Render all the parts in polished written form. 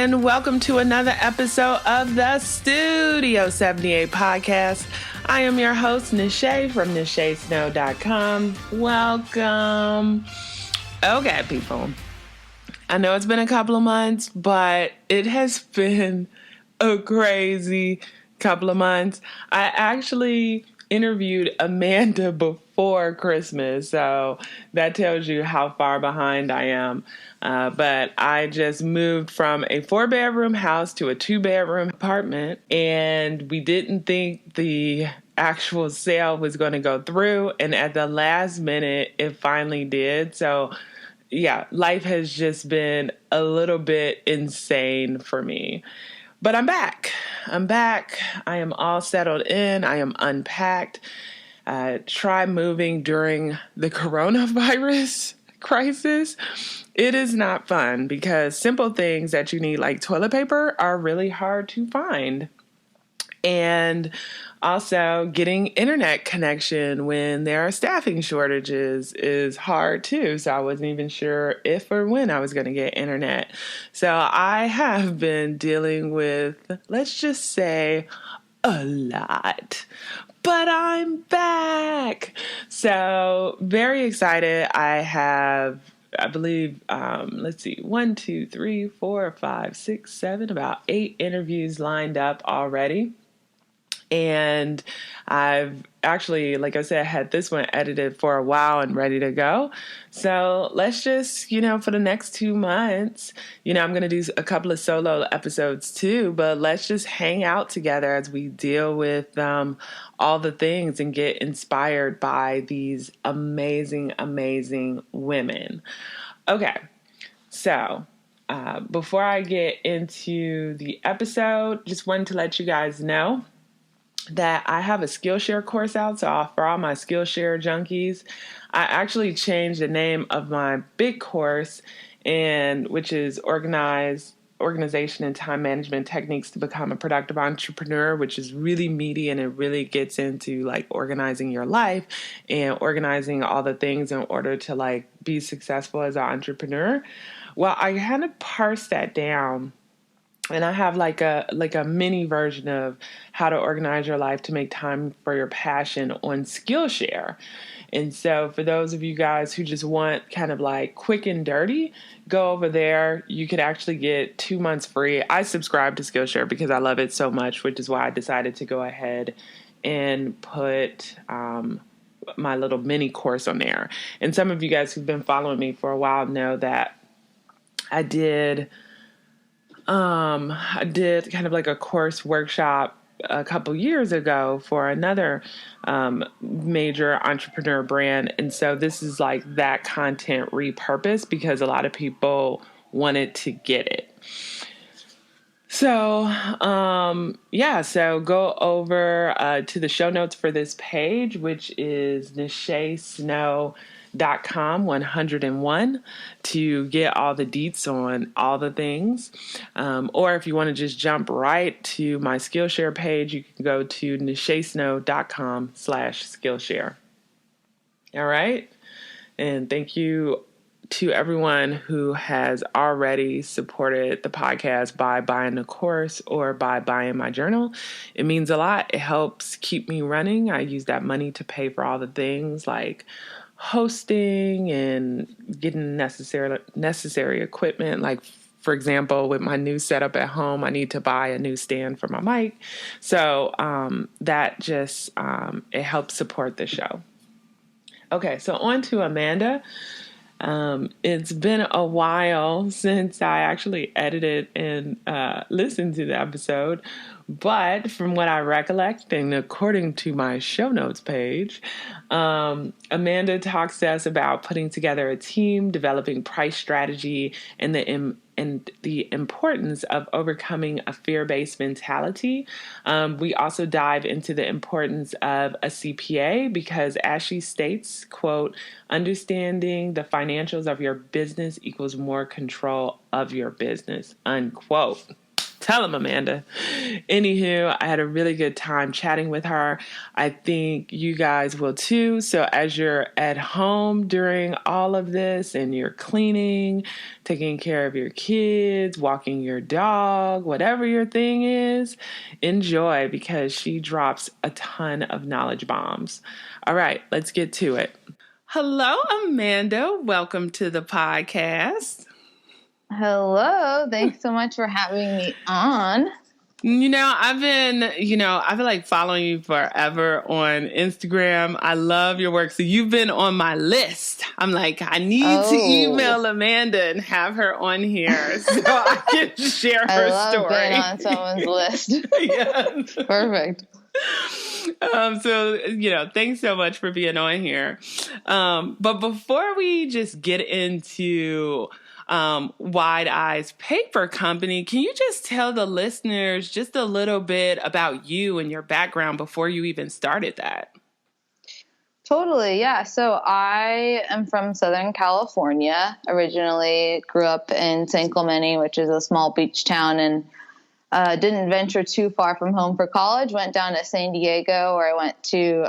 and welcome to another episode of the Studio 78 podcast. I am your host, Nache from NacheSnow.com. Welcome. Okay, people. I know it's been a couple of months, but it has been a crazy couple of months. I actually interviewed Amanda before Christmas, so that tells you how far behind I am. But I just moved from a 4-bedroom house to a 2-bedroom apartment, and we didn't think the actual sale was going to go through, and at the last minute, it finally did. So yeah, life has just been a little bit insane for me. But I'm back. I am all settled in. I am unpacked. Try moving during the coronavirus crisis. It is not fun because simple things that you need, like toilet paper, are really hard to find. And also getting internet connection when there are staffing shortages is hard too. So I wasn't even sure if or when I was going to get internet. So I have been dealing with, let's just say, a lot. But I'm back. So very excited. I have, I believe, 1, 2, 3, 4, 5, 6, 7, about 8 interviews lined up already. And I've actually, like I said, had this one edited for a while and ready to go. So let's just, for the next 2 months, I'm going to do a couple of solo episodes too, but let's just hang out together as we deal with all the things and get inspired by these amazing, amazing women. Okay, so before I get into the episode, just wanted to let you guys know that I have a Skillshare course out. So for all my Skillshare junkies, I actually changed the name of my big course, which is organization and time management techniques to become a productive entrepreneur, which is really meaty, and it really gets into like organizing your life and organizing all the things in order to like be successful as an entrepreneur. Well, I kind of parsed that down. And I have like a mini version of how to organize your life to make time for your passion on Skillshare. And so for those of you guys who just want kind of like quick and dirty, go over there. You could actually get 2 months free. I subscribe to Skillshare because I love it so much, which is why I decided to go ahead and put my little mini course on there. And some of you guys who've been following me for a while know that I did kind of like a course workshop a couple years ago for another major entrepreneur brand. And so this is like that content repurposed because a lot of people wanted to get it. So, so go over to the show notes for this page, which is NacheSnow.com 101 to get all the deets on all the things. Or if you want to just jump right to my Skillshare page, you can go to NacheSnow.com/Skillshare. All right. And thank you to everyone who has already supported the podcast by buying the course or by buying my journal. It means a lot. It helps keep me running. I use that money to pay for all the things like hosting and getting necessary equipment. Like, for example, with my new setup at home, I need to buy a new stand for my mic. So that just, it helps support the show. Okay, so on to Amanda. It's been a while since I actually edited and listened to the episode, but from what I recollect, and according to my show notes page, Amanda talks to us about putting together a team, developing price strategy, and the importance of overcoming a fear-based mentality. We also dive into the importance of a CPA because, as she states, quote, understanding the financials of your business equals more control of your business, unquote. Tell him, Amanda. Anywho, I had a really good time chatting with her. I think you guys will too. So as you're at home during all of this and you're cleaning, taking care of your kids, walking your dog, whatever your thing is, enjoy because she drops a ton of knowledge bombs. All right, let's get to it. Hello, Amanda. Welcome to the podcast. Hello. Thanks so much for having me on. I've been like following you forever on Instagram. I love your work. So you've been on my list. I'm like, I need to email Amanda and have her on here so I can share her story. Being on someone's list. Yeah. Perfect. Thanks so much for being on here. But before we just get into Wide Eyes Paper Company, can you just tell the listeners just a little bit about you and your background before you even started that? Totally, yeah. So I am from Southern California. Originally grew up in San Clemente, which is a small beach town, and didn't venture too far from home for college. Went down to San Diego, where I went to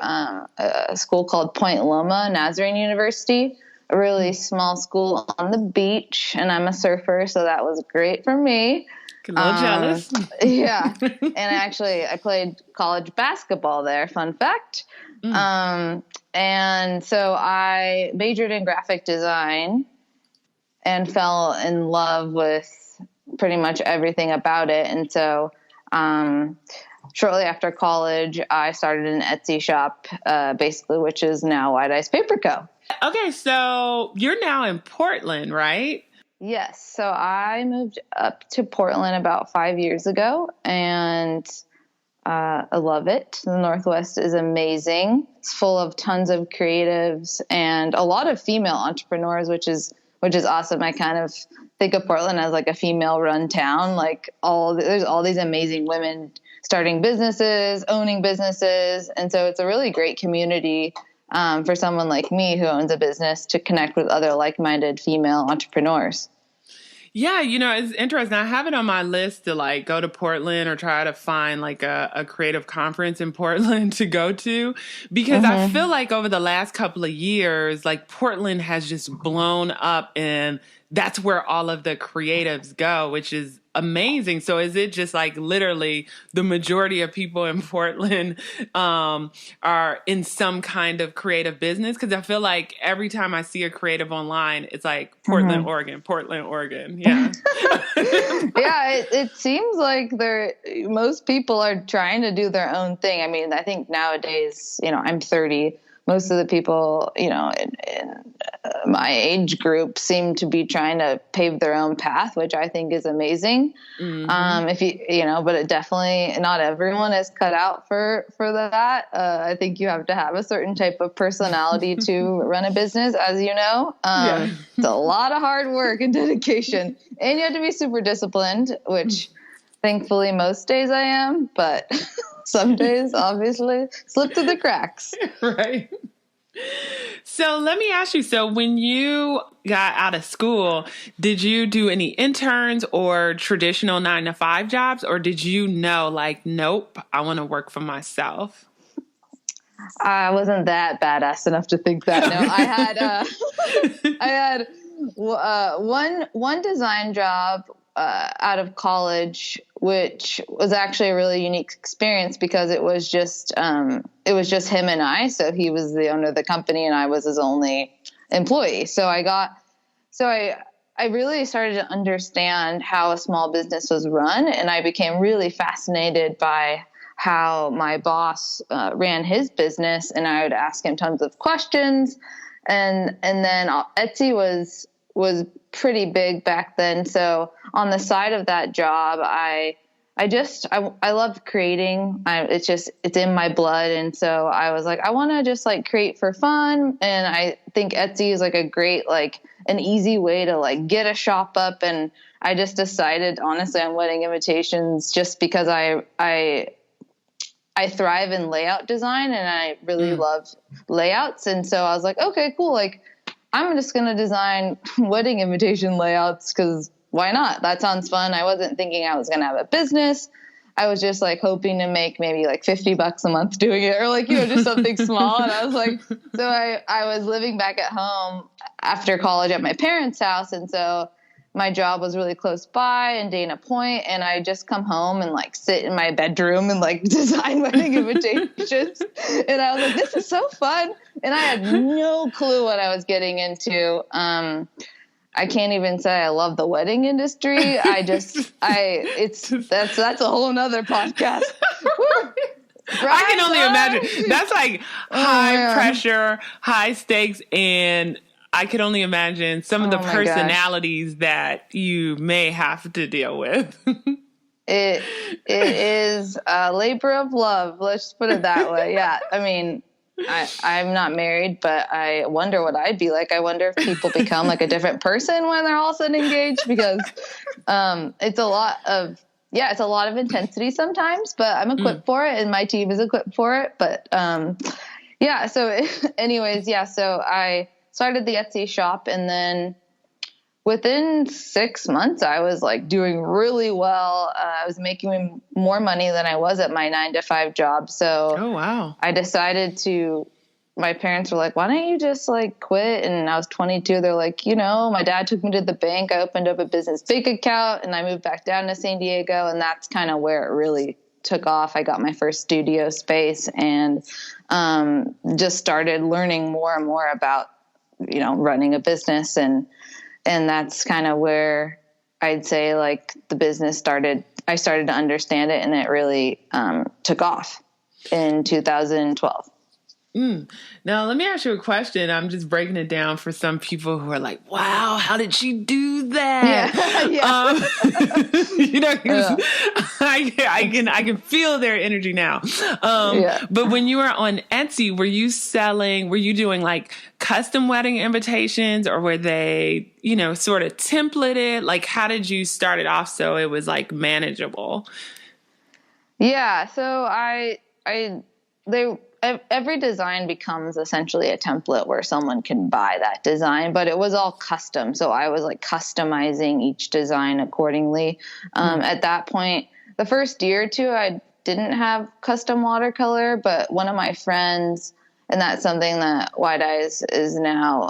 a school called Point Loma, Nazarene University. A really small school on the beach, and I'm a surfer, so that was great for me. A little jealous. Yeah. And I played college basketball there, fun fact. And so I majored in graphic design and fell in love with pretty much everything about it. And so shortly after college, I started an Etsy shop, basically, which is now Wide Eyes Paper Co. Okay, so you're now in Portland, right? Yes. So I moved up to Portland about 5 years ago, and I love it. The Northwest is amazing. It's full of tons of creatives and a lot of female entrepreneurs, which is awesome. I kind of think of Portland as like a female-run town. Like there's all these amazing women starting businesses, owning businesses, and so it's a really great community. For someone like me who owns a business to connect with other like-minded female entrepreneurs. Yeah, it's interesting. I have it on my list to like go to Portland or try to find like a creative conference in Portland to go to, because I feel like over the last couple of years, like Portland has just blown up and that's where all of the creatives go, which is amazing. So is it just like literally the majority of people in Portland are in some kind of creative business? Because I feel like every time I see a creative online, it's like Portland, Oregon, Portland, Oregon. Yeah. Yeah, it seems like most people are trying to do their own thing. I mean, I think nowadays, I'm 30. Most of the people, in my age group seem to be trying to pave their own path, which I think is amazing. But it definitely, not everyone is cut out for that. I think you have to have a certain type of personality to run a business, as you know. It's a lot of hard work and dedication, and you have to be super disciplined, which thankfully most days I am, but some days obviously slip through the cracks. Right. So let me ask you, so when you got out of school, did you do any interns or traditional 9-to-5 jobs, or did you know like, nope, I want to work for myself? I wasn't that badass enough to think that. No, I had one design job out of college, which was actually a really unique experience because it was just him and I. So he was the owner of the company and I was his only employee. So I really started to understand how a small business was run, and I became really fascinated by how my boss ran his business, and I would ask him tons of questions. And then Etsy was pretty big back then. So on the side of that job, I love creating. It's in my blood. And so I was like, I want to just like create for fun. And I think Etsy is like a great, like an easy way to like get a shop up. And I just decided honestly on wedding invitations just because I thrive in layout design and I really love layouts. And so I was like, okay, cool. Like I'm just going to design wedding invitation layouts because why not? That sounds fun. I wasn't thinking I was going to have a business. I was just like hoping to make maybe like $50 a month doing it, or like, just something small. And I was like, so I was living back at home after college at my parents' house. And so my job was really close by in Dana Point, and I just come home and like sit in my bedroom and like design wedding invitations. And I was like, this is so fun. And I had no clue what I was getting into. I can't even say I love the wedding industry. That's a whole nother podcast. I can only imagine. That's like high pressure, high stakes, and I could only imagine some of the personalities that you may have to deal with. It is a labor of love. Let's put it that way. Yeah. I mean, I'm not married, but I wonder what I'd be like. I wonder if people become like a different person when they're all of a sudden engaged, because it's a lot of intensity sometimes, but I'm equipped for it, and my team is equipped for it. But so anyways, so I started the Etsy shop, and then within 6 months, I was like doing really well. I was making more money than I was at my 9-to-5 job. So I decided my parents were like, why don't you just like quit? And I was 22. They're like, my dad took me to the bank. I opened up a business bank account, and I moved back down to San Diego. And that's kind of where it really took off. I got my first studio space and just started learning more and more about, running a business. And that's kind of where I'd say like the business I started to understand it, and it really took off in 2012. Now, let me ask you a question. I'm just breaking it down for some people who are like, wow, how did she do that? Yeah. I can feel their energy now. But when you were on Etsy, were you doing like custom wedding invitations, or were they, sort of templated? Like, how did you start it off so it was like manageable? Yeah. So every design becomes essentially a template where someone can buy that design, but it was all custom. So I was like customizing each design accordingly. At that point, the first year or two, I didn't have custom watercolor, but one of my friends, and that's something that Wide Eyes is now,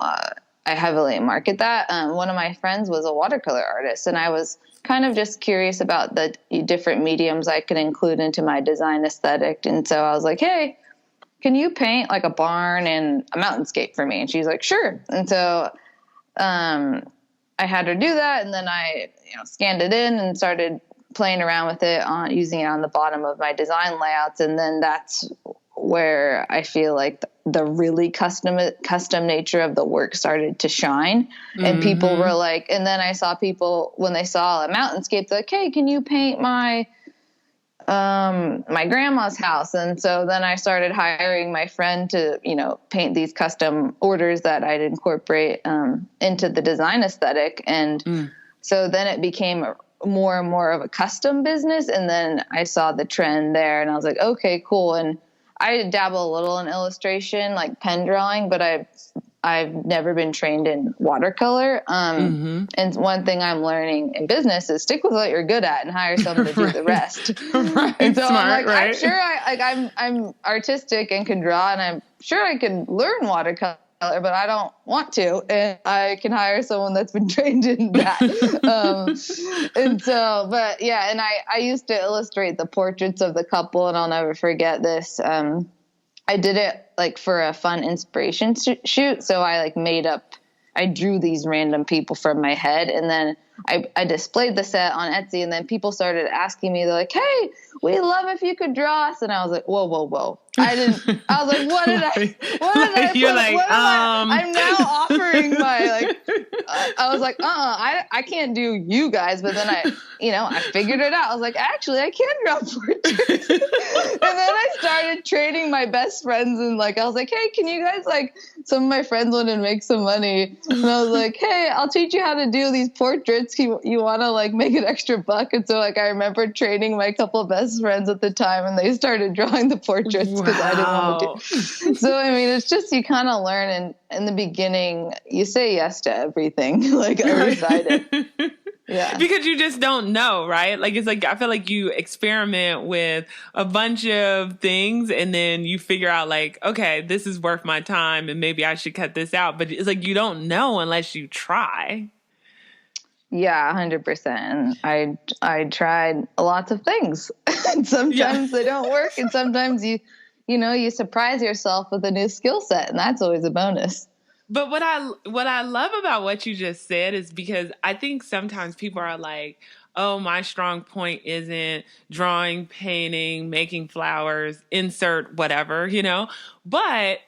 I heavily market that. One of my friends was a watercolor artist, and I was kind of just curious about the different mediums I could include into my design aesthetic. And so I was like, hey, can you paint like a barn and a mountainscape for me? And she's like, sure. And so I had her do that. And then I scanned it in and started playing around with it, using it on the bottom of my design layouts. And then that's where I feel like the really custom nature of the work started to shine. And people were like, and then I saw people, when they saw a mountainscape, they're like, hey, can you paint my grandma's house? And so then I started hiring my friend to, paint these custom orders that I'd incorporate into the design aesthetic. And so then it became more and more of a custom business. And then I saw the trend there, and I was like, okay, cool. And I dabble a little in illustration, like pen drawing, but I've never been trained in watercolor. And one thing I'm learning in business is stick with what you're good at and hire someone to do the rest. And so I'm like, I'm sure I'm artistic and can draw, and I'm sure I can learn watercolor, but I don't want to. And I can hire someone that's been trained in that. And so, but yeah, and I used to illustrate the portraits of the couple, and I'll never forget this. I did it like for a fun inspiration shoot. So I drew these random people from my head, and then I displayed the set on Etsy, and then people started asking me, they're like, hey, we love if you could draw us. And I was like, whoa. I was like, what did I You're like, I'm now offering my, I was like, I can't do you guys. But then I figured it out. I was like, actually, I can draw portraits. And then I started trading my best friends, and I was like, hey, can you guys, some of my friends wanted to make some money. And I was like, hey, I'll teach you how to do these portraits. You want to make an extra buck? And so I remember trading my couple of best friends at the time, and they started drawing the portraits because I didn't want to do. So, I mean, it's just, you kind of learn, and in the beginning, you say yes to everything. I decided. Yeah. Because you just don't know, right? Like, it's like, I feel like you experiment with a bunch of things and then you figure out like, okay, this is worth my time and maybe I should cut this out. But it's like, you don't know unless you try. Yeah, 100%. I tried lots of things and sometimes they don't work. And sometimes you surprise yourself with a new skill set, and that's always a bonus. But what I love about what you just said is because I think sometimes people are like, oh, my strong point isn't drawing, painting, making flowers, insert whatever, But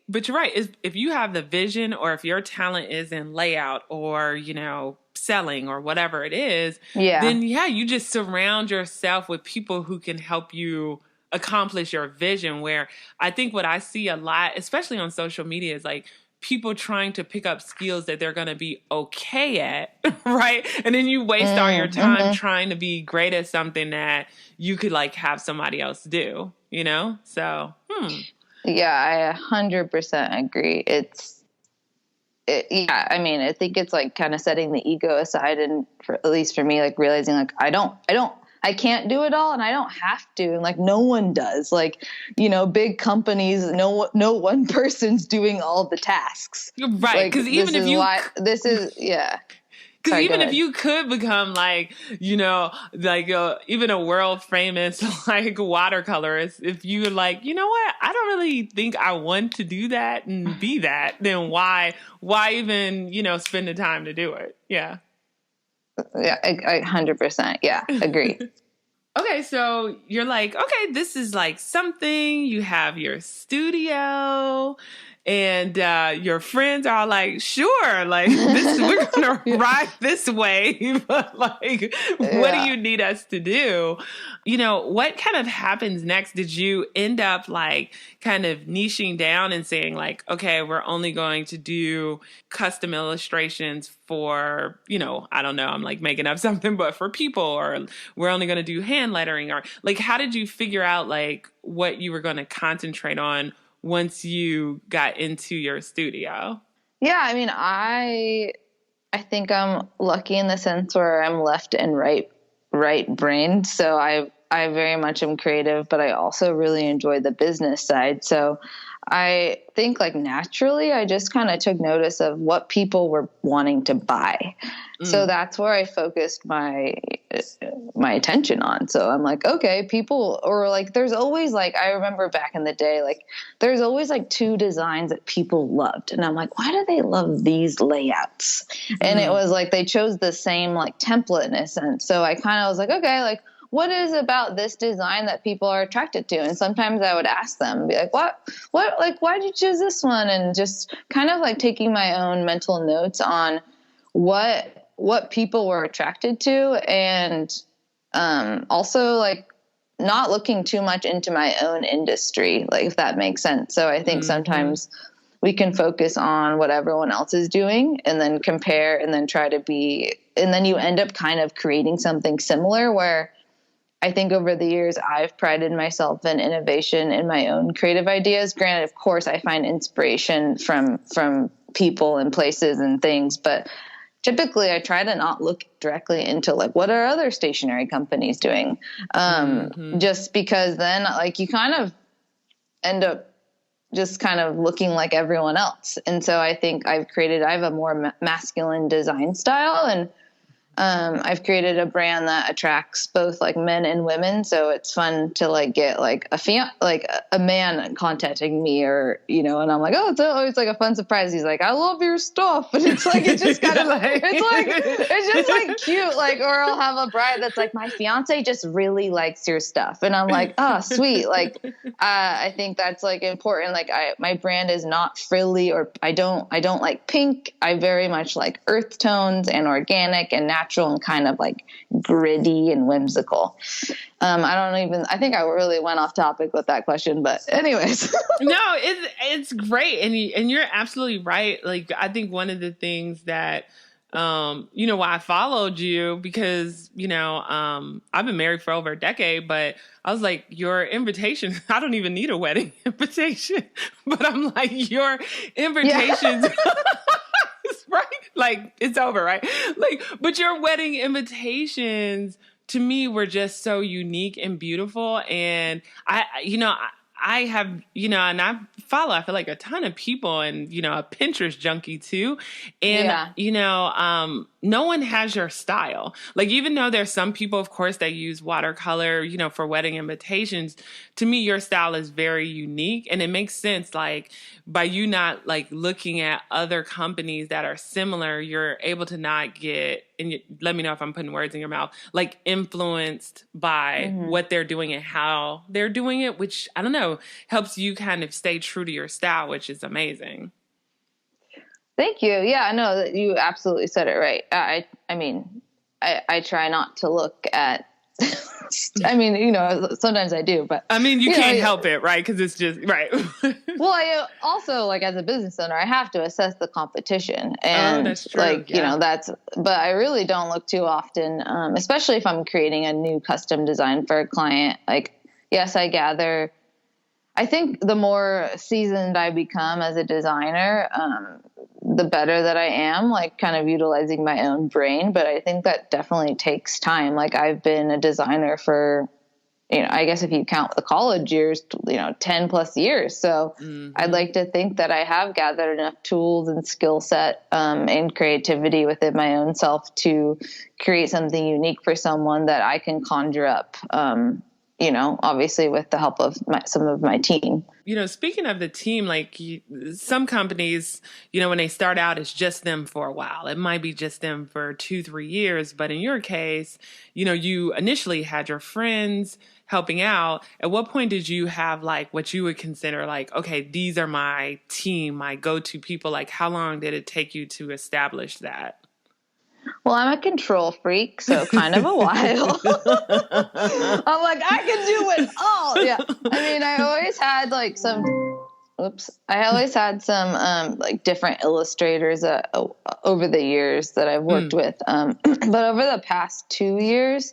but you're right. If you have the vision or if your talent is in layout or, selling or whatever it is, then you just surround yourself with people who can help you accomplish your vision. Where I think what I see a lot, especially on social media, is like people trying to pick up skills that they're going to be okay at, right? And then you waste all your time trying to be great at something that you could like have somebody else do, So, Yeah, I 100% agree. I mean, I think it's like kind of setting the ego aside, and at least for me, like realizing like I can't do it all and I don't have to. And like, no one does. Like, big companies, no one person's doing all the tasks. Right. Cause even if you, Because if you could become like, even a world famous like watercolorist, if you were like, you know what, I don't really think I want to do that and be that, then why even, spend the time to do it? Yeah. Yeah, I 100%. Yeah, agree. Okay, so you're like, okay, this is like something. You have your studio, and your friends are like, sure, like we're gonna ride this wave. But like, what do you need us to do? What kind of happens next? Did you end up like kind of niching down and saying like, okay, we're only going to do custom illustrations for, I don't know, I'm like making up something, but for people, or we're only going to do hand lettering, or like, how did you figure out like what you were going to concentrate on once you got into your studio? Yeah, I mean, I think I'm lucky in the sense where I'm left and right brained. So I very much am creative, but I also really enjoy the business side. So I think like naturally I just kind of took notice of what people were wanting to buy. So that's where I focused my attention on. So I'm like, okay, people, or like, there's always like, I remember back in the day, like there's always like 2 designs that people loved. And I'm like, why do they love these layouts? And it was like, they chose the same like template in a sense. So I kind of was like, okay, like, what is about this design that people are attracted to? And sometimes I would ask them, be like, what, like, why did you choose this one? And just kind of like taking my own mental notes on what people were attracted to. And also like not looking too much into my own industry, like if that makes sense. So I think sometimes we can focus on what everyone else is doing and then compare and then try to be, and then you end up kind of creating something similar, where I think over the years, I've prided myself in innovation in my own creative ideas. Granted, of course, I find inspiration from people and places and things, but typically I try to not look directly into like, what are other stationery companies doing? Just because then like you kind of end up just kind of looking like everyone else. And so I think I have a more masculine design style, and I've created a brand that attracts both like men and women. So it's fun to like get like a man contacting me, or, and I'm like, oh, it's always like a fun surprise. He's like, I love your stuff. And it's like, it's just kind of it's just like cute. Like, or I'll have a bride that's like, my fiance just really likes your stuff. And I'm like, oh, sweet. Like, I think that's like important. Like my brand is not frilly, or I don't like pink. I very much like earth tones and organic and natural and kind of like gritty and whimsical. I think I really went off topic with that question, but anyways. No, it's great. And you're absolutely right. Like, I think one of the things that, why I followed you, because, I've been married for over a decade, but I was like, your invitation, I don't even need a wedding invitation, but I'm like, your invitations, right? like it's over, right? Like, but your wedding invitations to me were just so unique and beautiful. And I have, and I feel like a ton of people and, a Pinterest junkie too. And, no one has your style. Like, even though there's some people, of course, that use watercolor, for wedding invitations, to me, your style is very unique. And it makes sense, like, by you not, like, looking at other companies that are similar, you're able to not get, and let me know if I'm putting words in your mouth, like, influenced by what they're doing and how they're doing it, which, I don't know, helps you kind of stay true to your style, which is amazing. Thank you. Yeah, no, you absolutely said it right. I try not to look at, sometimes I do, but you can't help it, right? Because it's just, right. Well, I also, like, as a business owner, I have to assess the competition, and that's true. but I really don't look too often, especially if I'm creating a new custom design for a client. Like, yes, I think the more seasoned I become as a designer, the better that I am, like, kind of utilizing my own brain. But I think that definitely takes time. Like, I've been a designer for, I guess if you count the college years, 10 plus years. So I'd like to think that I have gathered enough tools and skill set and creativity within my own self to create something unique for someone that I can conjure up, obviously with the help of some of my team. Speaking of the team, like, some companies, when they start out, it's just them for a while. It might be just them for 2-3 years. But in your case, you initially had your friends helping out. At what point did you have, like, what you would consider, like, okay, these are my team, my go-to people? Like, how long did it take you to establish that? Well, I'm a control freak, so kind of a while. I'm like, I can do it all. Yeah. I always had like like different illustrators over the years that I've worked with. But over the past 2 years,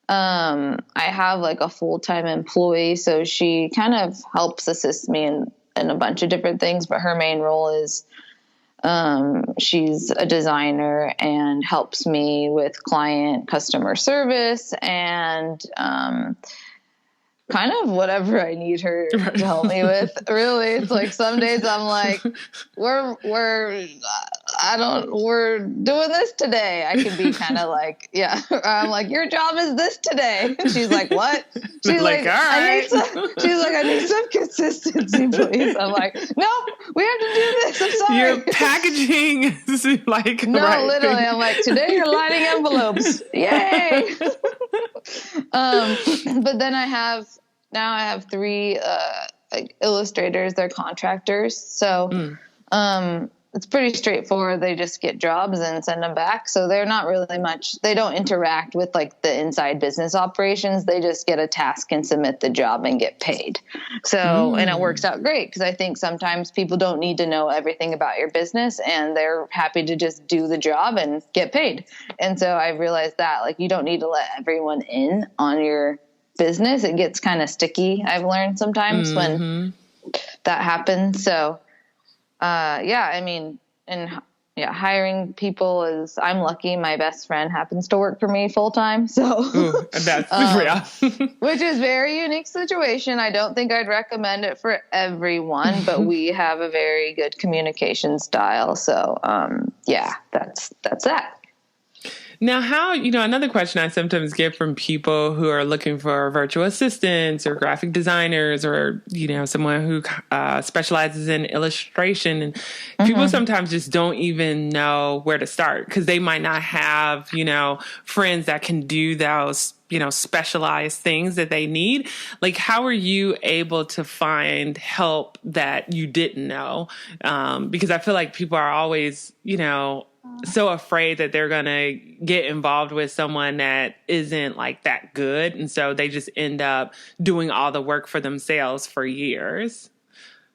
I have like a full-time employee. So she kind of helps assist me in a bunch of different things, but her main role is, she's a designer and helps me with client customer service and, kind of whatever I need her to help me with. Really, it's like some days I'm like, we're doing this today. I can be kind of like, yeah. I'm like, your job is this today. And she's like, what? She's like, all right. I need some consistency, please. I'm like, nope, we have to do this. I'm sorry. Your packaging is like, no, right. Literally, I'm like, today you're lining envelopes. Yay. But then I have 3 like illustrators. They're contractors, so it's pretty straightforward. They just get jobs and send them back. So they're not really much. They don't interact with like the inside business operations. They just get a task and submit the job and get paid. So and it works out great because I think sometimes people don't need to know everything about your business and they're happy to just do the job and get paid. And so I realized that like you don't need to let everyone in on your business. It gets kind of sticky. I've learned sometimes when that happens. So, hiring people is, I'm lucky. My best friend happens to work for me full time. So that's which is very unique situation. I don't think I'd recommend it for everyone, but we have a very good communication style. So, that's that. Now, how, another question I sometimes get from people who are looking for virtual assistants or graphic designers or, someone who specializes in illustration. And people sometimes just don't even know where to start because they might not have, friends that can do those, specialized things that they need. Like, how are you able to find help that you didn't know? Because I feel like people are always, so afraid that they're going to get involved with someone that isn't like that good. And so they just end up doing all the work for themselves for years.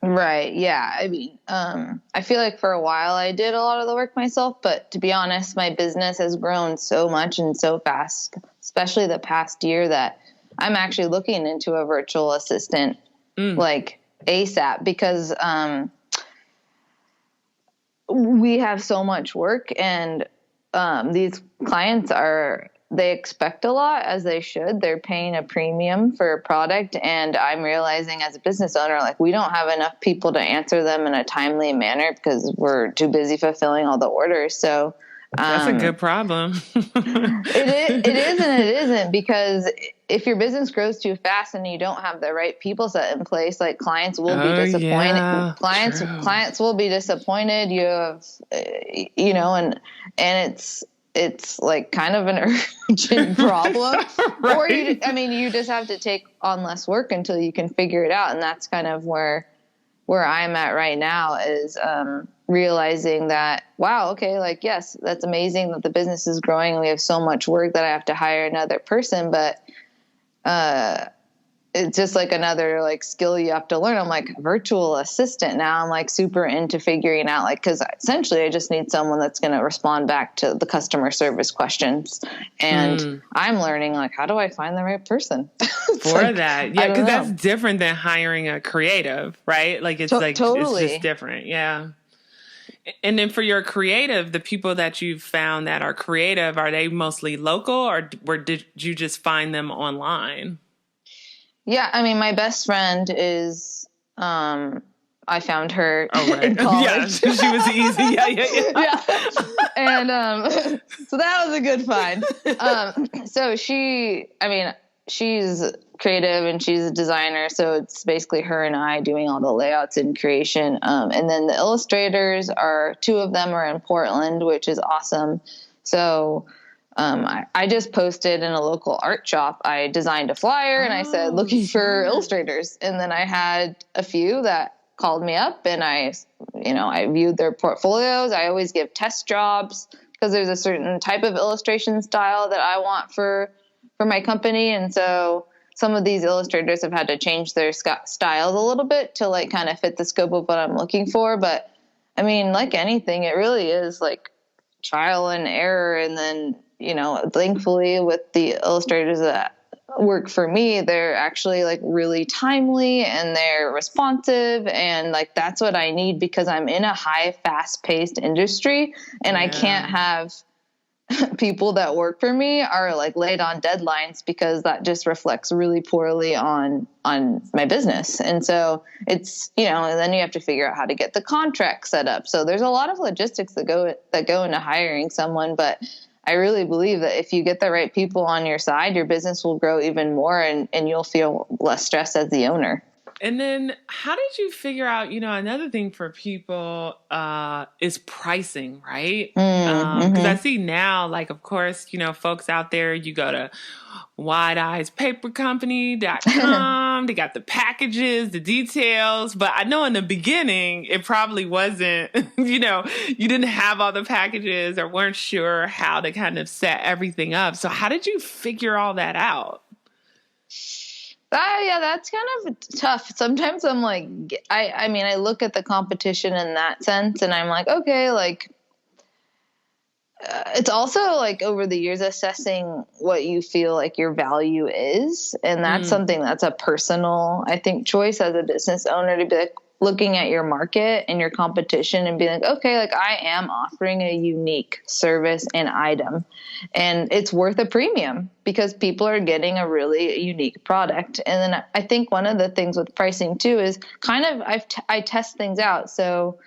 Right. Yeah. I feel like for a while I did a lot of the work myself, but to be honest, my business has grown so much and so fast, especially the past year, that I'm actually looking into a virtual assistant like ASAP because, we have so much work, and these clients they expect a lot, as they should. They're paying a premium for a product, and I'm realizing as a business owner, like, we don't have enough people to answer them in a timely manner because we're too busy fulfilling all the orders. So that's a good problem. it is and it isn't, because if your business grows too fast and you don't have the right people set in place, like, clients will be disappointed. Yeah, Clients will be disappointed. You have, and it's like kind of an urgent problem. Right. Or you just have to take on less work until you can figure it out. And that's kind of where I'm at right now, is realizing that, wow, okay, like, yes, that's amazing that the business is growing and we have so much work that I have to hire another person, but it's just like another like skill you have to learn. I'm like virtual assistant now. I'm like super into figuring out, like, because essentially I just need someone that's going to respond back to the customer service questions, and I'm learning, like, how do I find the right person for like, that? Yeah, because that's different than hiring a creative, right? Like, it's totally. It's just different. Yeah. And then for your creative, the people that you've found that are creative, are they mostly local, or did you just find them online? Yeah, I mean, my best friend is, I found her in college. Yeah, she was easy. Yeah. And so that was a good find. So she's creative and she's a designer, so it's basically her and I doing all the layouts and creation. And then the illustrators two of them are in Portland, which is awesome. So I just posted in a local art shop. I designed a flyer and I said, looking for illustrators. And then I had a few that called me up, and I viewed their portfolios. I always give test jobs because there's a certain type of illustration style that I want for my company. And so some of these illustrators have had to change their styles a little bit to like kind of fit the scope of what I'm looking for. But I mean, like anything, it really is like trial and error. And then, thankfully with the illustrators that work for me, they're actually like really timely and they're responsive. And like, that's what I need, because I'm in a high, fast paced industry, and I can't have people that work for me are like late on deadlines, because that just reflects really poorly on my business. And so it's, and then you have to figure out how to get the contract set up. So there's a lot of logistics that go into hiring someone, but I really believe that if you get the right people on your side, your business will grow even more, and you'll feel less stressed as the owner. And then how did you figure out, another thing for people is pricing, right? Because I see now, like, of course, folks out there, you go to wideeyespapercompany.com. They got the packages, the details. But I know in the beginning, it probably wasn't, you didn't have all the packages or weren't sure how to kind of set everything up. So how did you figure all that out? Yeah, that's kind of tough. Sometimes I'm like, I look at the competition in that sense, and I'm like, okay, like, it's also like over the years assessing what you feel like your value is. And that's something that's a personal, I think, choice as a business owner, to be like looking at your market and your competition and being like, okay, like, I am offering a unique service and item, and it's worth a premium because people are getting a really unique product. And then I think one of the things with pricing too is kind of I test things out. So,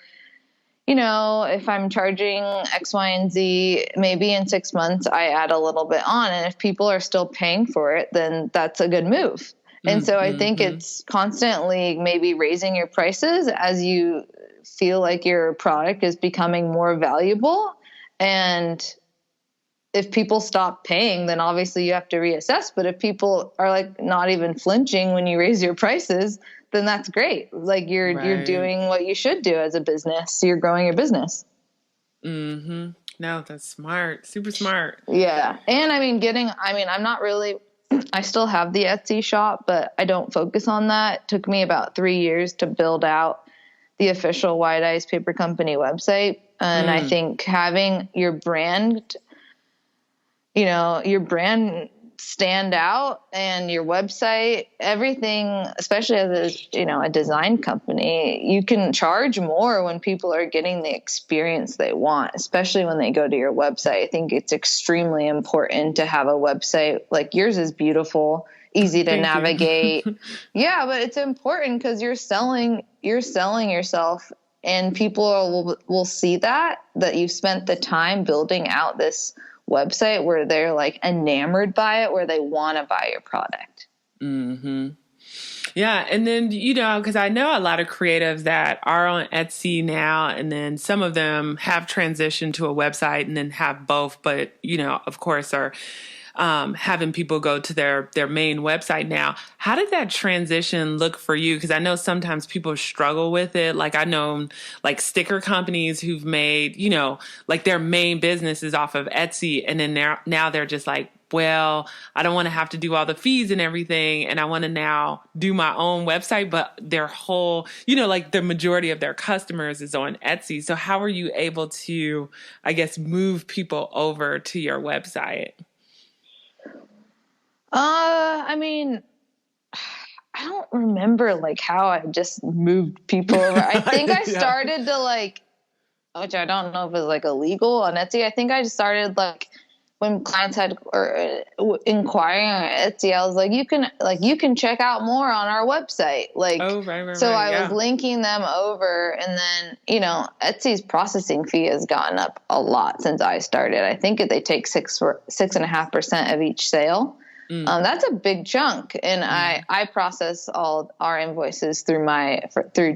if I'm charging X, Y, and Z, maybe in 6 months I add a little bit on, and if people are still paying for it, then that's a good move. And so I think it's constantly maybe raising your prices as you feel like your product is becoming more valuable. And if people stop paying, then obviously you have to reassess. But if people are like not even flinching when you raise your prices, then that's great. Like you're doing what you should do as a business. You're growing your business. No, that's smart. Super smart. Yeah. And I'm not really, I still have the Etsy shop, but I don't focus on that. It took me about 3 years to build out the official Wide Eyes Paper Company website. And I think having your brand, your brand stand out, and your website, everything, especially as a design company, you can charge more when people are getting the experience they want, especially when they go to your website. I think it's extremely important to have a website like yours is beautiful, easy to navigate. Yeah, but it's important because you're selling yourself, and people will see that you've spent the time building out this website where they're like enamored by it, where they want to buy your product. Mm-hmm. Yeah. And then, because I know a lot of creatives that are on Etsy now, and then some of them have transitioned to a website and then have both, but, of course are having people go to their main website now. How did that transition look for you? Because I know sometimes people struggle with it. Like I know like sticker companies who've made, like their main business is off of Etsy. And then now they're just like, well, I don't want to have to do all the fees and everything. And I want to now do my own website, but their whole, like the majority of their customers is on Etsy. So how are you able to, I guess, move people over to your website? I mean, I don't remember like how I just moved people over. I think I started to like, which I don't know if it's like illegal on Etsy. I think I just started like when clients had inquiring on Etsy, I was like, you can check out more on our website. Like, right, I was linking them over, and then, Etsy's processing fee has gotten up a lot since I started. I think they take 6.5% of each sale. That's a big chunk. And I process all our invoices through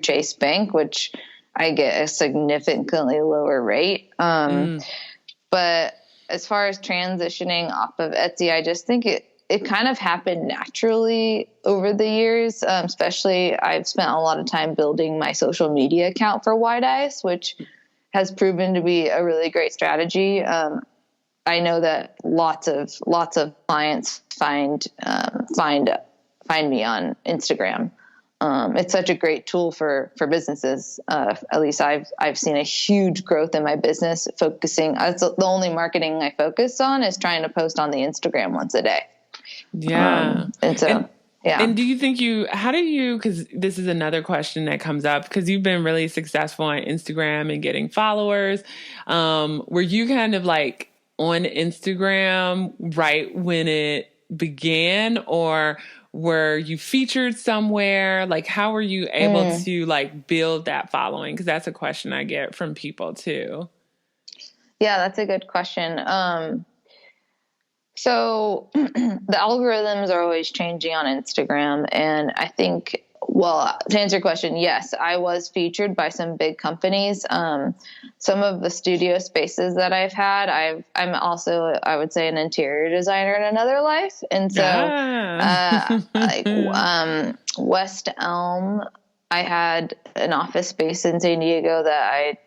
Chase Bank, which I get a significantly lower rate. But as far as transitioning off of Etsy, I just think it kind of happened naturally over the years. Especially I've spent a lot of time building my social media account for Wide Ice, which has proven to be a really great strategy. I know that lots of clients find me on Instagram. It's such a great tool for businesses. At least I've seen a huge growth in my business focusing. That's the only marketing I focus on is trying to post on the Instagram once a day. Yeah. Yeah. And do you think because this is another question that comes up, because you've been really successful on Instagram and getting followers. Were you kind of like on Instagram right when it began, or were you featured somewhere? Like, how were you able to like build that following? Because that's a question I get from people too. Yeah, that's a good question. So the algorithms are always changing on Instagram. And I think, well, to answer your question, yes, I was featured by some big companies. Some of the studio spaces that I've had, I'm also, I would say, an interior designer in another life. And so West Elm, I had an office space in San Diego that I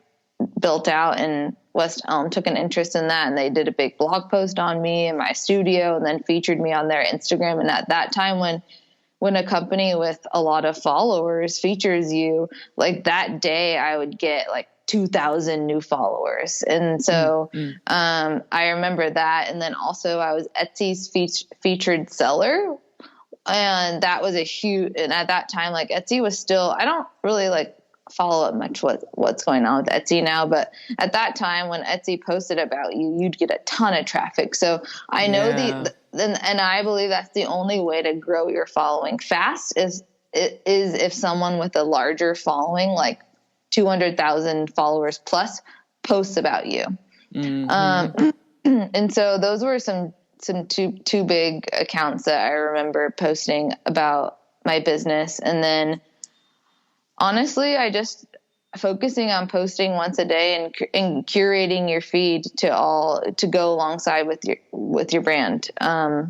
built out, and West Elm took an interest in that, and they did a big blog post on me and my studio, and then featured me on their Instagram. And at that time, when a company with a lot of followers features you, like that day I would get like 2,000 new followers. And so I remember that. And then also I was Etsy's featured seller, and that was and at that time, like Etsy was still, I don't really like follow up much what's going on with Etsy now, but at that time when Etsy posted about you, you'd get a ton of traffic. So I know and I believe that's the only way to grow your following fast is if someone with a larger following, like 200,000 followers plus, posts about you. And so those were some two big accounts that I remember posting about my business. And then honestly, I just focusing on posting once a day and curating your feed to go alongside with your brand. I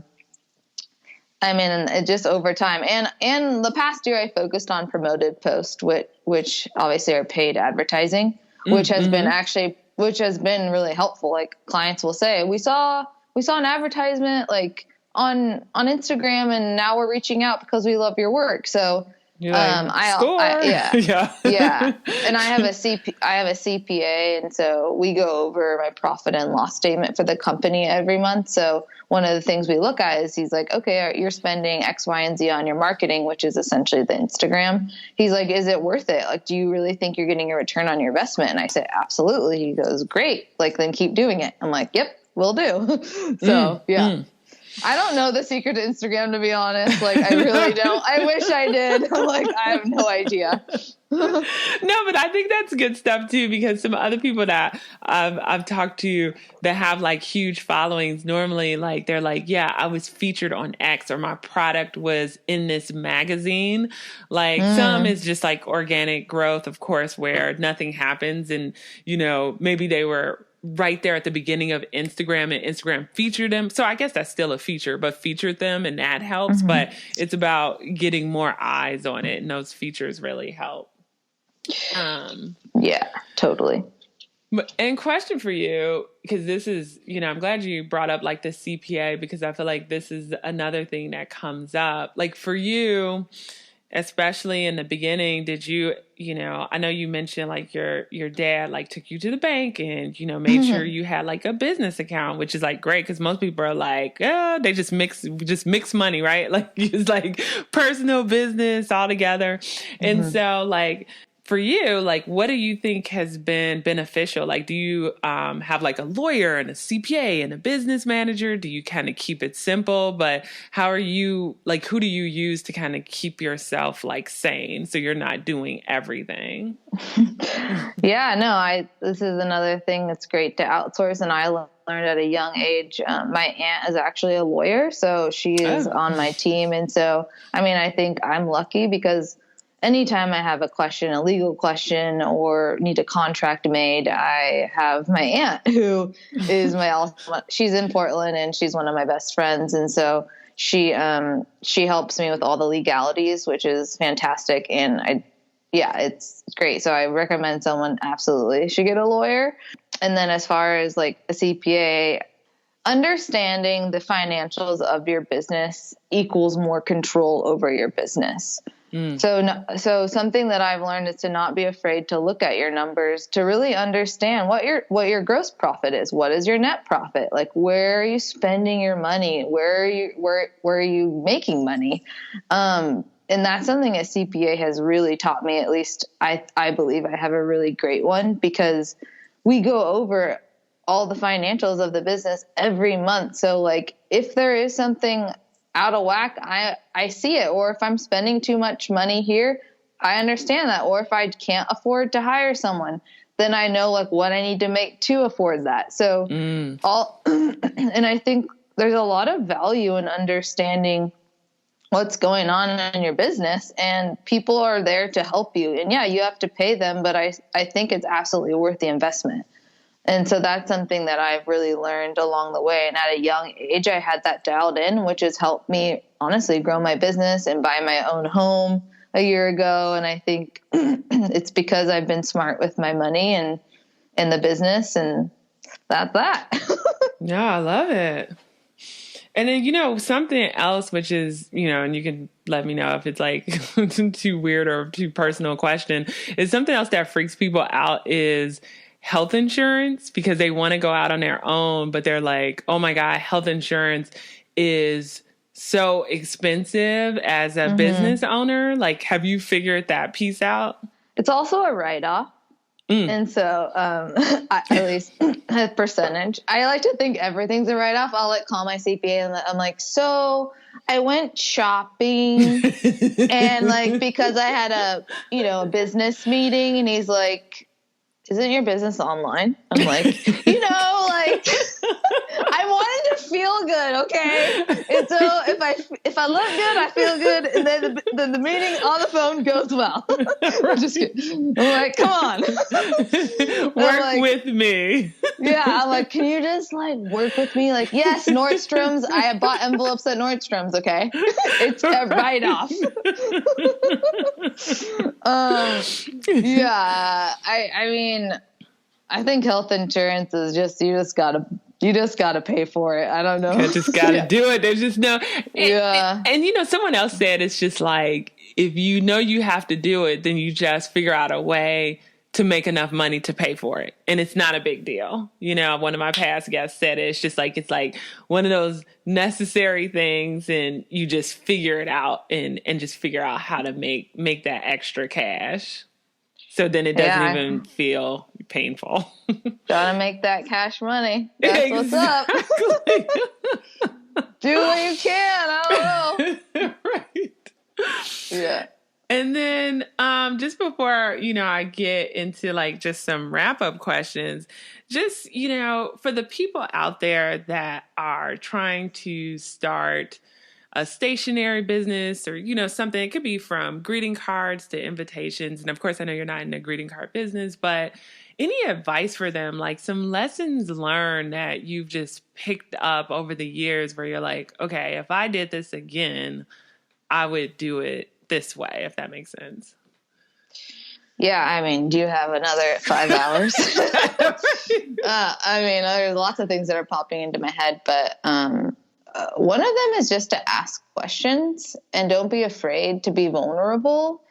mean, it just over time, and the past year I focused on promoted posts, which obviously are paid advertising, which has been really helpful. Like clients will say, we saw an advertisement like on Instagram, and now we're reaching out because we love your work. So You're like, score. Yeah. And I have a CPA. And so we go over my profit and loss statement for the company every month. So one of the things we look at is he's like, okay, you're spending X, Y, and Z on your marketing, which is essentially the Instagram. He's like, is it worth it? Like, do you really think you're getting a return on your investment? And I say, absolutely. He goes, great. Like, then keep doing it. I'm like, yep, will do. So I don't know the secret to Instagram, to be honest. Like, I really don't. I wish I did. Like, I have no idea. No, but I think that's good stuff too, because some other people that I've talked to that have like huge followings, normally like they're like, yeah, I was featured on X, or my product was in this magazine. Like some is just like organic growth, of course, where nothing happens, and maybe they were right there at the beginning of Instagram and Instagram featured them. So I guess that's still a feature, but featured them and that helps. But it's about getting more eyes on it, and those features really help. Yeah, totally. And question for you, because this is, I'm glad you brought up like the CPA, because I feel like this is another thing that comes up. Like for you, especially in the beginning, did you, I know you mentioned like your dad like took you to the bank and, made sure you had like a business account, which is like great, because most people are like, they just mix money, right? Like it's like personal business all together. And so like, for you, like, what do you think has been beneficial? Like, do you have like a lawyer and a CPA and a business manager? Do you kind of keep it simple? But how are you, like, who do you use to kind of keep yourself like sane so you're not doing everything? This is another thing that's great to outsource. And I learned at a young age. My aunt is actually a lawyer, so she is on my team. And so, I think I'm lucky, because anytime I have a question, a legal question, or need a contract made, I have my aunt, who is she's in Portland and she's one of my best friends. And so she helps me with all the legalities, which is fantastic. And it's great. So I recommend someone absolutely should get a lawyer. And then as far as like a CPA, understanding the financials of your business equals more control over your business. So something that I've learned is to not be afraid to look at your numbers, to really understand what your gross profit is. What is your net profit? Like, where are you spending your money? Where are you making money? And that's something a CPA has really taught me. At least I believe I have a really great one, because we go over all the financials of the business every month. So like, if there is something out of whack, I see it. Or if I'm spending too much money here, I understand that. Or if I can't afford to hire someone, then I know like what I need to make to afford that. So and I think there's a lot of value in understanding what's going on in your business, and people are there to help you. And you have to pay them, but I think it's absolutely worth the investment. And so that's something that I've really learned along the way. And at a young age, I had that dialed in, which has helped me honestly grow my business and buy my own home a year ago. And I think it's because I've been smart with my money and the business, and that's that. Yeah, I love it. And then, something else, which is, and you can let me know if it's like too weird or too personal a question, is something else that freaks people out is health insurance, because they want to go out on their own, but they're like, oh my God, health insurance is so expensive as a business owner. Like, have you figured that piece out? It's also a write-off. And so, at least a percentage, I like to think everything's a write-off. I'll like call my CPA and I'm like, so I went shopping and like, because I had a business meeting, and he's like, isn't your business online? I'm like, like I wanted to feel good. Okay. And so if I look good, I feel good. And then the meeting on the phone goes well. I'm just kidding. I'm like, come on. Work with me. Yeah. I'm like, can you just like work with me? Like, yes, Nordstrom's. I have bought envelopes at Nordstrom's. Okay. It's a write-off. I mean, I think health insurance is just, you You just got to pay for it. I don't know. I just got to do it. There's just no. And, you know, someone else said it's just like, if you know you have to do it, then you just figure out a way to make enough money to pay for it. And it's not a big deal. You know, one of my past guests said it's like one of those necessary things, and you just figure it out and just figure out how to make that extra cash. So then it doesn't even feel painful. Gotta make that cash money. That's what's up. Do what you can. I don't know. Right. Yeah. And then just before, you know, I get into like just some wrap up questions, just, you know, for the people out there that are trying to start a stationery business or, you know, something, it could be from greeting cards to invitations. And of course, I know you're not in the greeting card business, but any advice for them, like some lessons learned that you've just picked up over the years where you're like, okay, if I did this again, I would do it this way, if that makes sense. Yeah, I mean, do you have another 5 hours? I mean, there's lots of things that are popping into my head, but one of them is just to ask questions and don't be afraid to be vulnerable.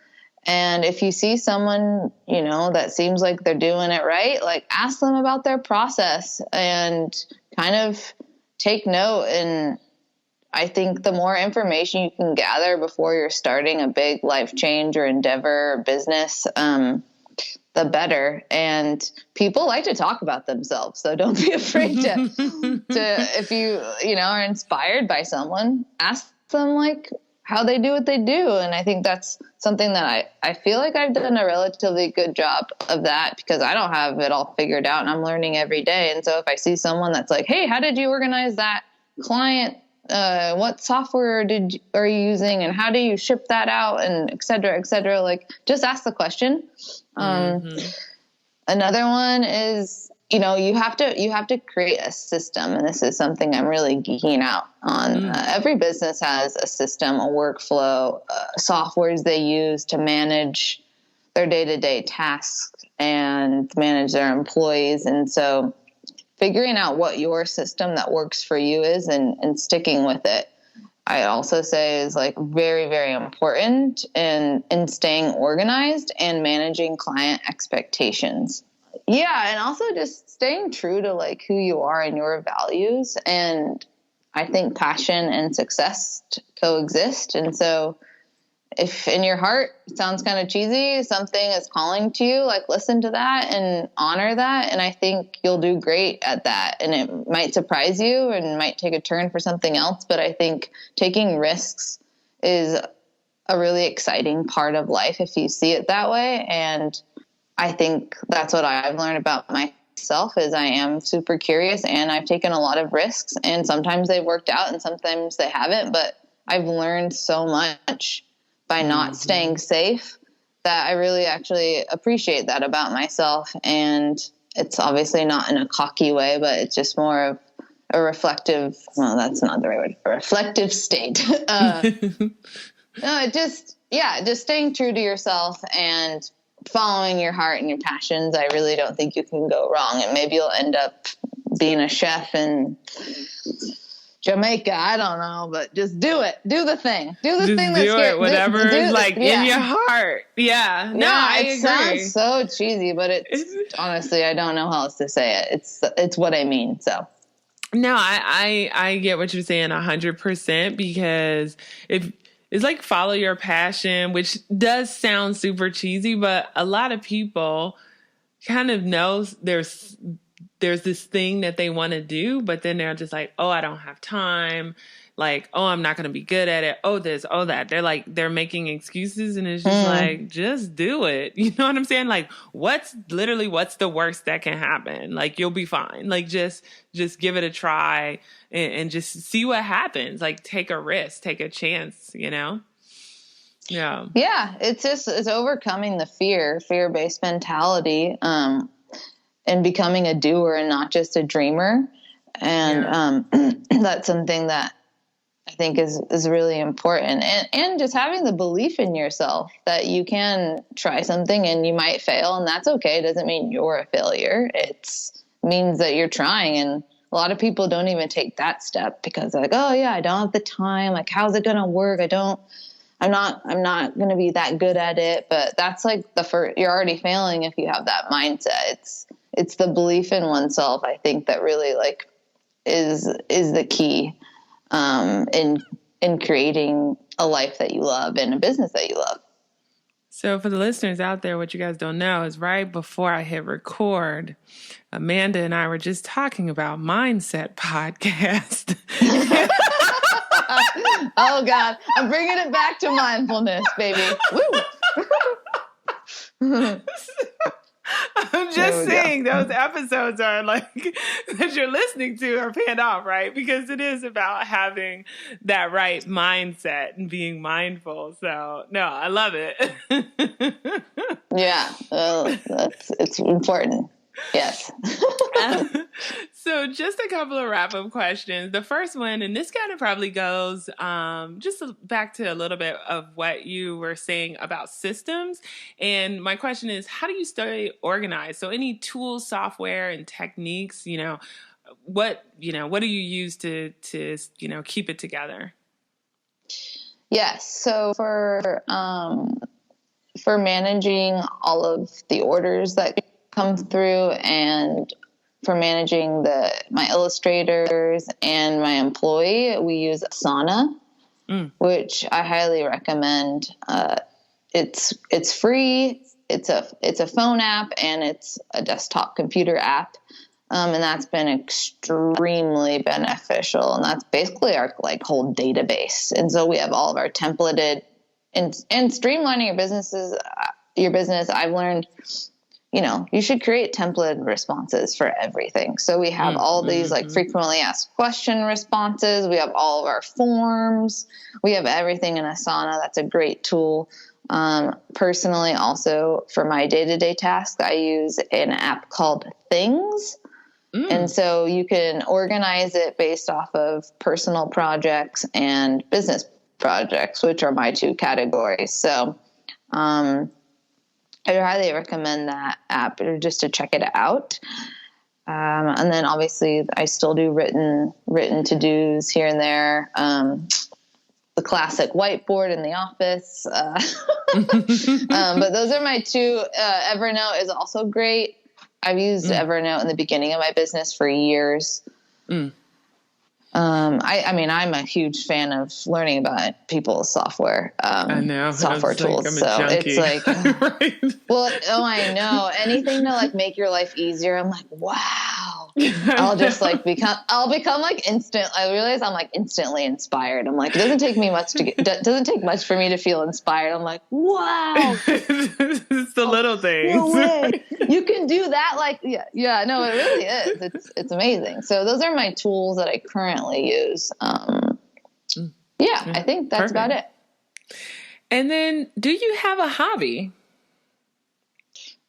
And if you see someone, you know, that seems like they're doing it right, like ask them about their process and kind of take note. And I think the more information you can gather before you're starting a big life change or endeavor or business, the better. And people like to talk about themselves. So don't be afraid to if you know, are inspired by someone, ask them like how they do what they do. And I think that's something that I feel like I've done a relatively good job of that because I don't have it all figured out and I'm learning every day. And so if I see someone that's like, hey, how did you organize that client? What software are you using and how do you ship that out and et cetera, like just ask the question. Another one is, you know, you have to create a system. And this is something I'm really geeking out on. Every business has a system, a workflow, softwares they use to manage their day-to-day tasks and manage their employees. And so figuring out what your system that works for you is and sticking with it, I also say is like very, very important in staying organized and managing client expectations. Yeah. And also just staying true to like who you are and your values. And I think passion and success coexist. And so if in your heart, it sounds kind of cheesy, something is calling to you, like listen to that and honor that. And I think you'll do great at that. And it might surprise you and might take a turn for something else. But I think taking risks is a really exciting part of life if you see it that way. And I think that's what I've learned about myself is I am super curious and I've taken a lot of risks and sometimes they've worked out and sometimes they haven't, but I've learned so much by not staying safe that I really actually appreciate that about myself. And it's obviously not in a cocky way, but it's just more of a reflective, well, that's not the right word, a reflective state. No, just staying true to yourself and following your heart and your passions. I really don't think you can go wrong. And maybe you'll end up being a chef in Jamaica, I don't know, but just do it. Do the thing. Do the thing. Do it. Whatever is like in your heart. Yeah. No, I agree. It sounds so cheesy, but it's honestly, I don't know how else to say it. It's what I mean. So. No, I get what you're saying 100% because it's like follow your passion, which does sound super cheesy, but a lot of people kind of know there's this thing that they want to do, but then they're just like, oh, I don't have time. Like, oh, I'm not going to be good at it. Oh, this, oh, that. They're making excuses and it's just like, just do it. You know what I'm saying? Like, what's the worst that can happen? Like, you'll be fine. Like, just give it a try and just see what happens. Like, take a risk, take a chance, you know? Yeah. Yeah. It's overcoming the fear-based mentality, and becoming a doer and not just a dreamer. And, that's something that I think is really important. And just having the belief in yourself that you can try something and you might fail and that's okay. It doesn't mean you're a failure. It means that you're trying. And a lot of people don't even take that step because they're like, oh yeah, I don't have the time. Like, how's it going to work? I'm not going to be that good at it. But that's like you're already failing if you have that mindset. It's the belief in oneself, I think, that really like is the key, in creating a life that you love and a business that you love. So for the listeners out there, what you guys don't know is right before I hit record, Amanda and I were just talking about Mindset Podcast. Oh God, I'm bringing it back to mindfulness, baby. Woo. I'm just saying those episodes are like that you're listening to are paying off, right? Because it is about having that right mindset and being mindful. So no, I love it. Yeah, it's important. Yes. So just a couple of wrap-up questions. The first one, and this kind of probably goes just back to a little bit of what you were saying about systems. And my question is, how do you stay organized? So any tools, software, and techniques, what do you use to keep it together? Yes. So for managing all of the orders that come through, and for managing my illustrators and my employee, we use Asana, which I highly recommend. It's free. It's a phone app, and it's a desktop computer app. And that's been extremely beneficial. And that's basically our like whole database. And so we have all of our templated and streamlining your business. I've learned, you should create template responses for everything. So we have all these like frequently asked question responses. We have all of our forms. We have everything in Asana. That's a great tool. Personally, also for my day-to-day tasks, I use an app called Things. And so you can organize it based off of personal projects and business projects, which are my two categories. So, I highly recommend that app just to check it out. And then obviously I still do written to-dos here and there. The classic whiteboard in the office. But those are my two. Evernote is also great. I've used Evernote in the beginning of my business for years. I mean, I'm a huge fan of learning about people's software, I know. software tools. Like, so it's like, right. well, I know anything to like make your life easier. I'm like, wow, I'll just like I'll become like I realize I'm like instantly inspired. I'm like, it doesn't take me much doesn't take much for me to feel inspired. I'm like, wow. It's the little things. No way. You can do that. Like, yeah, no, it really is. It's amazing. So those are my tools that I currently use. I think that's about it. And then, do you have a hobby?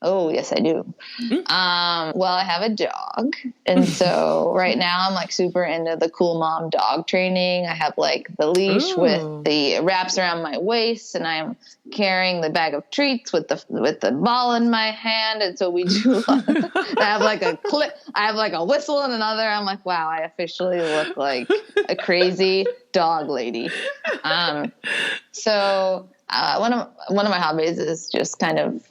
Oh, yes, I do. Well, I have a dog. And so right now I'm like super into the cool mom dog training. I have like the leash with the wraps around my waist, and I'm carrying the bag of treats with the ball in my hand. And so we do, I have like a whistle and another. I'm like, wow, I officially look like a crazy dog lady. So one of my hobbies is just kind of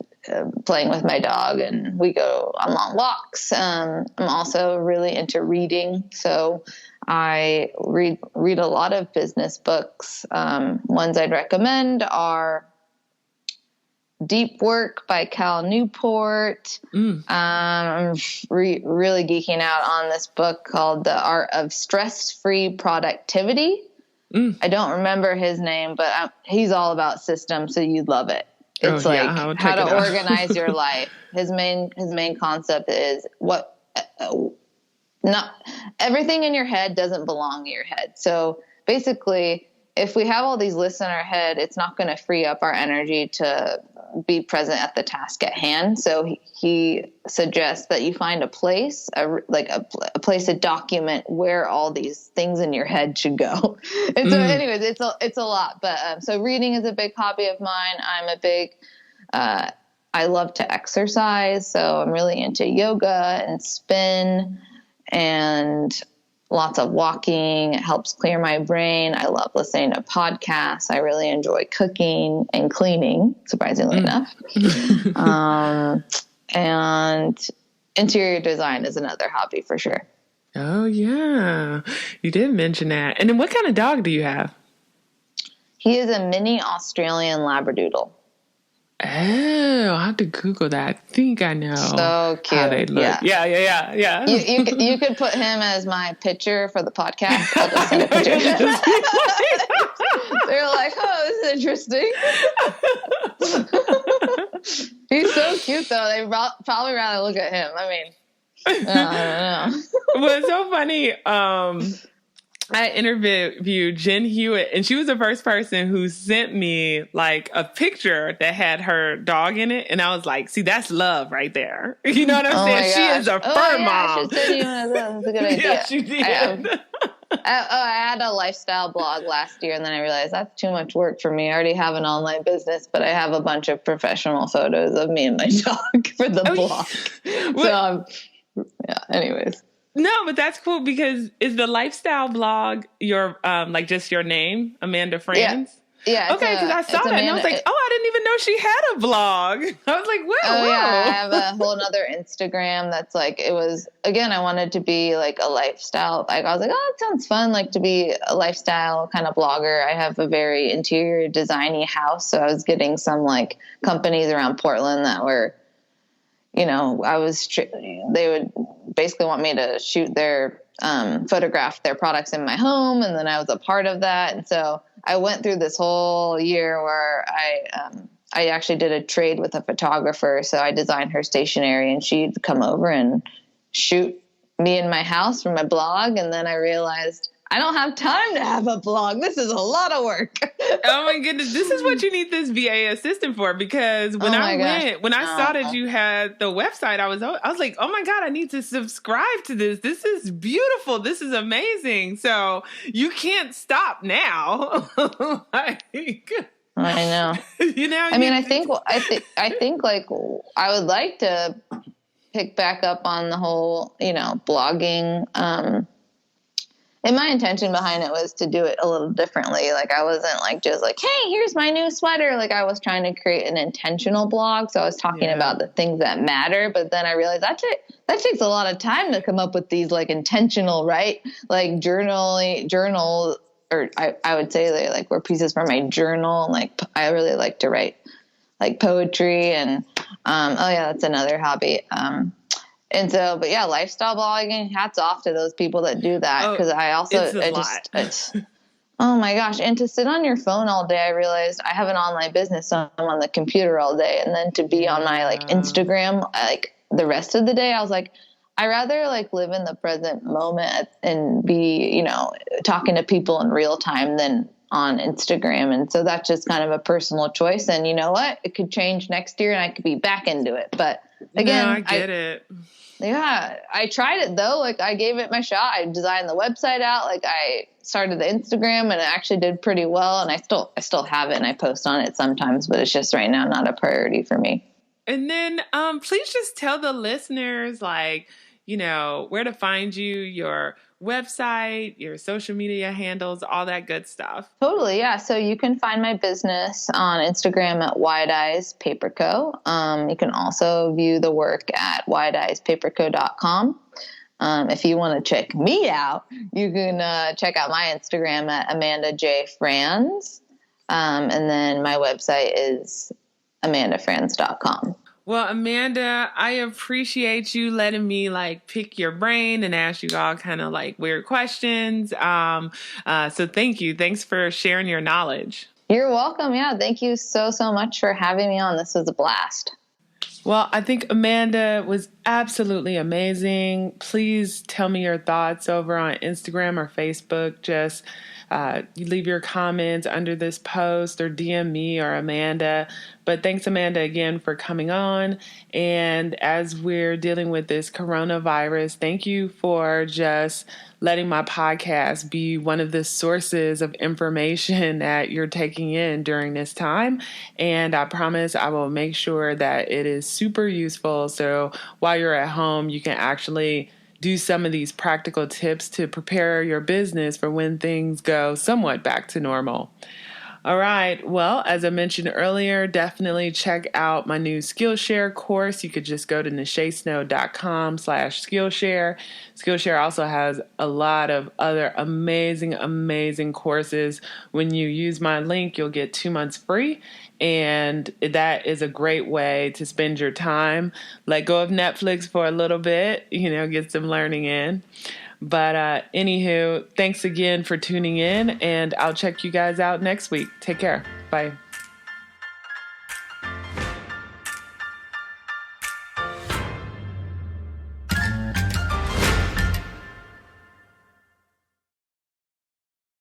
playing with my dog, and we go on long walks. I'm also really into reading, so I read a lot of business books. Ones I'd recommend are Deep Work by Cal Newport. I'm really geeking out on this book called The Art of Stress-Free Productivity. I don't remember his name, but he's all about systems, so you'd love it. It's how to organize your life. His main concept is not everything in your head doesn't belong in your head. So basically, if we have all these lists in our head, it's not going to free up our energy to be present at the task at hand. So he suggests that you find a place, a place to document where all these things in your head should go. And so anyways, it's a lot, but, so reading is a big hobby of mine. I love to exercise. So I'm really into yoga and spin and lots of walking. It helps clear my brain. I love listening to podcasts. I really enjoy cooking and cleaning, surprisingly enough. And interior design is another hobby for sure. Oh, yeah. You did mention that. And then what kind of dog do you have? He is a mini Australian Labradoodle. Oh, I'll have to Google that. I think I know. So cute. How they look. Yeah. You could put him as my picture for the podcast. I'll just send a picture. They're like, oh, this is interesting. He's so cute, though. They probably rather look at him. I mean, I don't know. Well, it's so funny. I interviewed Jen Hewitt, and she was the first person who sent me like a picture that had her dog in it, and I was like, "See, that's love right there." You know what I'm saying? She is a fur mom. I should send you one of those. That's a good idea. Yeah, she did. I had a lifestyle blog last year, and then I realized that's too much work for me. I already have an online business, but I have a bunch of professional photos of me and my dog for the blog. So, yeah. Anyways. No, but that's cool because is the lifestyle blog your like just your name, Amanda Franz? Yeah. Okay, because I saw that and I was like, oh, I didn't even know she had a blog. I was like, whoa. Yeah, I have a whole other Instagram that's like, it was, again, I wanted to be like a lifestyle. Like I was like, oh, it sounds fun, like to be a lifestyle kind of blogger. I have a very interior designy house, so I was getting some like companies around Portland that were, you know, they would basically want me to shoot their, photograph their products in my home. And then I was a part of that. And so I went through this whole year where I actually did a trade with a photographer. So I designed her stationery and she'd come over and shoot me in my house for my blog. And then I realized I don't have time to have a blog. This is a lot of work. Oh my goodness. This is what you need this VA assistant for, because when I saw that you had the website, I was like, oh my God, I need to subscribe to this. This is beautiful. This is amazing. So you can't stop now. I know. You know, I mean, I think like I would like to pick back up on the whole, you know, blogging, and my intention behind it was to do it a little differently. Like I wasn't like just like, hey, here's my new sweater. Like I was trying to create an intentional blog. So I was talking about the things that matter. But then I realized that takes a lot of time to come up with these like intentional, right? Like journal, or I would say they like were pieces from my journal. And like I really like to write like poetry and that's another hobby. And so, but yeah, lifestyle blogging, hats off to those people that do that. Because oh my gosh. And to sit on your phone all day, I realized I have an online business, so I'm on the computer all day. And then to be on my like Instagram, like the rest of the day, I was like, I rather like live in the present moment and be, you know, talking to people in real time than on Instagram. And so that's just kind of a personal choice. And you know what? It could change next year and I could be back into it. But again, I get it. Yeah, I tried it though. Like I gave it my shot. I designed the website out. Like I started the Instagram and it actually did pretty well. And I still have it and I post on it sometimes, but it's just right now not a priority for me. And then please just tell the listeners, like, you know, where to find you, your website, your social media handles, all that good stuff. Totally. Yeah. So you can find my business on Instagram at Wide Eyes Paper Co. You can also view the work at wideeyespaperco.com. If you want to check me out, you can check out my Instagram at Amanda J. Franz. And then my website is amandafranz.com. Well, Amanda, I appreciate you letting me like pick your brain and ask you all kind of like weird questions. So thank you. Thanks for sharing your knowledge. You're welcome. Yeah. Thank you so much for having me on. This was a blast. Well, I think Amanda was absolutely amazing. Please tell me your thoughts over on Instagram or Facebook. Just you leave your comments under this post or DM me or Amanda. But thanks, Amanda, again for coming on. And as we're dealing with this coronavirus, thank you for just letting my podcast be one of the sources of information that you're taking in during this time. And I promise I will make sure that it is super useful. So while you're at home, you can actually do some of these practical tips to prepare your business for when things go somewhat back to normal. All right. Well, as I mentioned earlier, definitely check out my new Skillshare course. You could just go to nachesnow.com/Skillshare. Skillshare also has a lot of other amazing courses. When you use my link, you'll get 2 months free. And that is a great way to spend your time. Let go of Netflix for a little bit, get some learning in. But anywho, thanks again for tuning in, and I'll check you guys out next week. Take care. Bye.